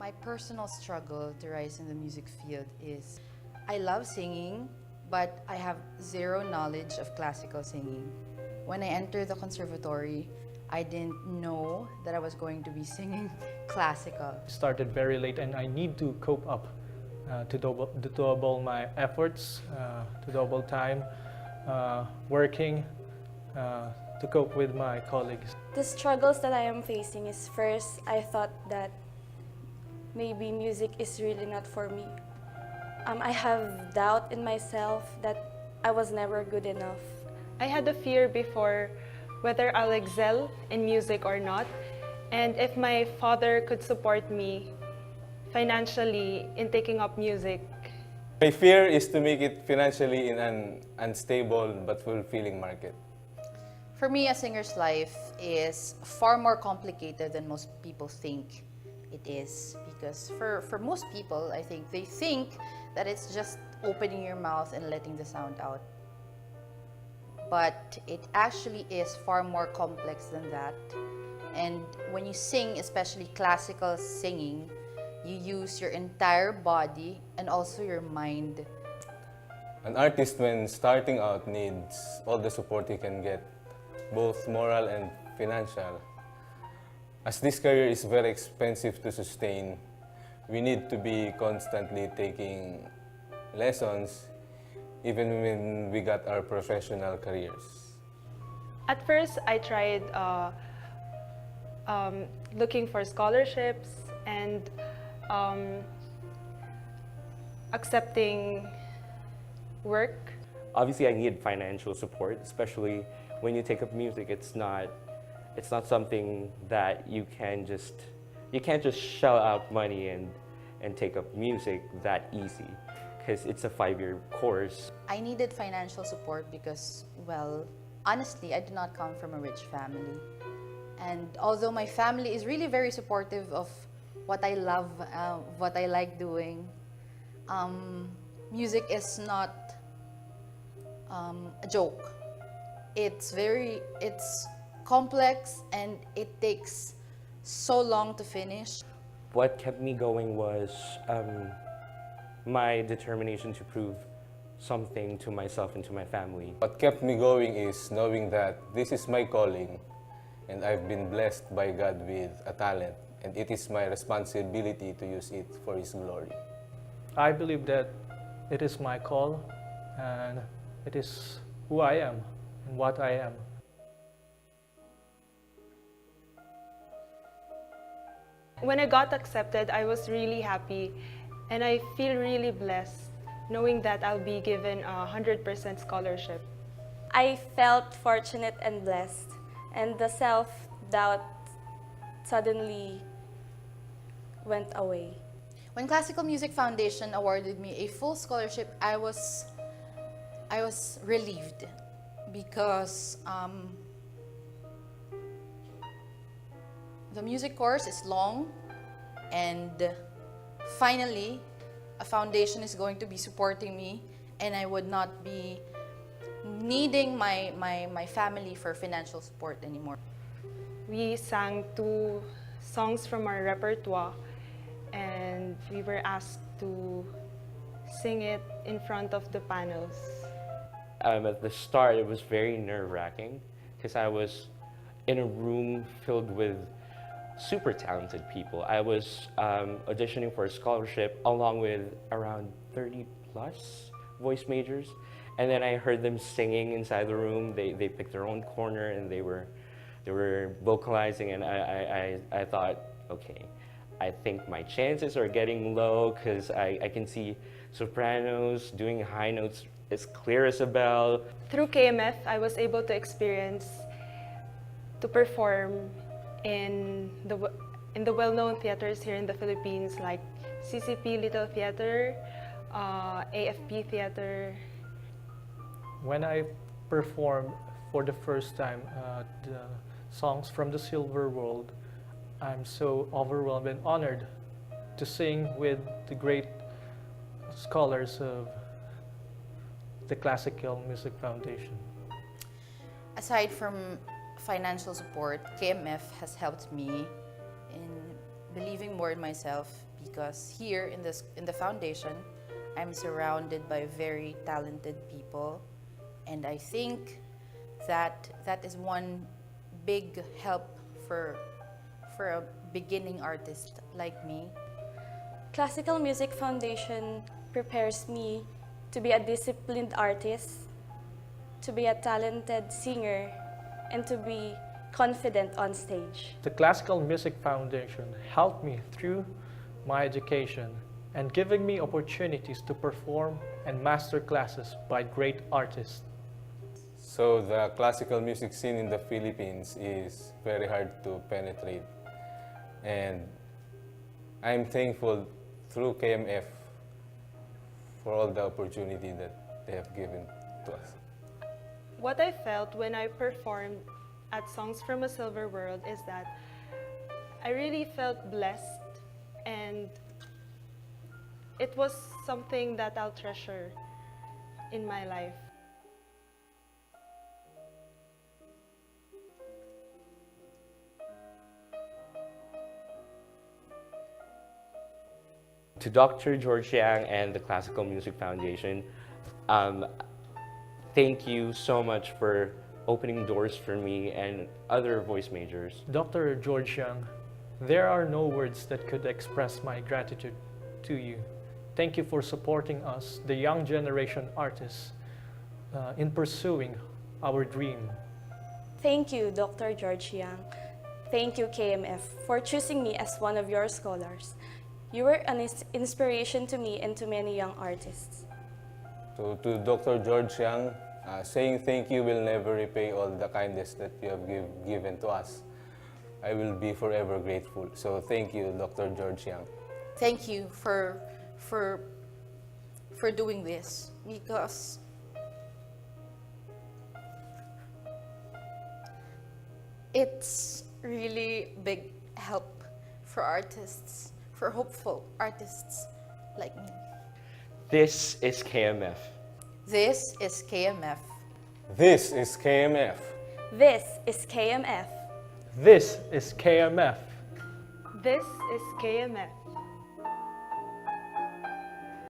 My personal struggle to rise in the music field is I love singing, but I have zero knowledge of classical singing. When I entered the conservatory, I didn't know that I was going to be singing classical. I started very late and I need to cope up to double my efforts, to double time, working, to cope with my colleagues. The struggles that I am facing is, first, I thought that maybe music is really not for me. I have doubt in myself that I was never good enough. I had a fear before whether I'll excel in music or not, and if my father could support me financially in taking up music. My fear is to make it financially in an unstable but fulfilling market. For me, a singer's life is far more complicated than most people think it is. Because for most people, I think, they think that it's just opening your mouth and letting the sound out. But it actually is far more complex than that. And when you sing, especially classical singing, you use your entire body and also your mind. An artist, when starting out, needs all the support he can get, both moral and financial. As this career is very expensive to sustain, we need to be constantly taking lessons even when we got our professional careers. At first, I tried looking for scholarships and accepting work. Obviously, I need financial support, especially when you take up music. It's not something that you can't just shell out money and take up music that easy, because it's a 5-year course. I needed financial support because, well, honestly, I did not come from a rich family. And although my family is really very supportive of what I love, what I like doing, music is not a joke. It's complex and it takes so long to finish. What kept me going was my determination to prove something to myself and to my family. What kept me going is knowing that this is my calling and I've been blessed by God with a talent, and it is my responsibility to use it for His glory. I believe that it is my call and it is who I am and what I am. When I got accepted, I was really happy, and I feel really blessed knowing that I'll be given a 100% scholarship. I felt fortunate and blessed, and the self-doubt suddenly went away. When Classical Music Foundation awarded me a full scholarship, I was relieved because the music course is long, and finally a foundation is going to be supporting me, and I would not be needing my family for financial support anymore. We sang 2 songs from our repertoire, and we were asked to sing it in front of the panels. At the start, it was very nerve-wracking because I was in a room filled with super talented people. I was auditioning for a scholarship along with around 30 plus voice majors, and then I heard them singing inside the room. They picked their own corner and they were vocalizing, and I thought, okay, I think my chances are getting low because I can see sopranos doing high notes as clear as a bell. Through KMF, I was able to perform in the well-known theaters here in the Philippines, like CCP Little Theater, AFP Theater. When I performed for the first time the songs from the Silver World, I'm so overwhelmed and honored to sing with the great scholars of the Classical Music Foundation. Aside from financial support, KMF has helped me in believing more in myself because here in the foundation, I'm surrounded by very talented people, and I think that is one big help for a beginning artist like me. Classical Music Foundation prepares me to be a disciplined artist, to be a talented singer, and to be confident on stage. The Classical Music Foundation helped me through my education and giving me opportunities to perform and master classes by great artists. So the classical music scene in the Philippines is very hard to penetrate. And I'm thankful through KMF for all the opportunity that they have given to us. What I felt when I performed at Songs from a Silver World is that I really felt blessed, and it was something that I'll treasure in my life. To Dr. George Yang and the Classical Music Foundation, thank you so much for opening doors for me and other voice majors. Dr. George Yang, there are no words that could express my gratitude to you. Thank you for supporting us, the young generation artists, in pursuing our dream. Thank you, Dr. George Yang. Thank you, KMF, for choosing me as one of your scholars. You were an inspiration to me and to many young artists. So to Dr. George Yang, saying thank you will never repay all the kindness that you have given to us. I will be forever grateful. So thank you, Dr. George Yang. Thank you for doing this, because it's really big help for artists, for hopeful artists like me. This is KMF. This is KMF. This is KMF. This is KMF. This is KMF. This is KMF.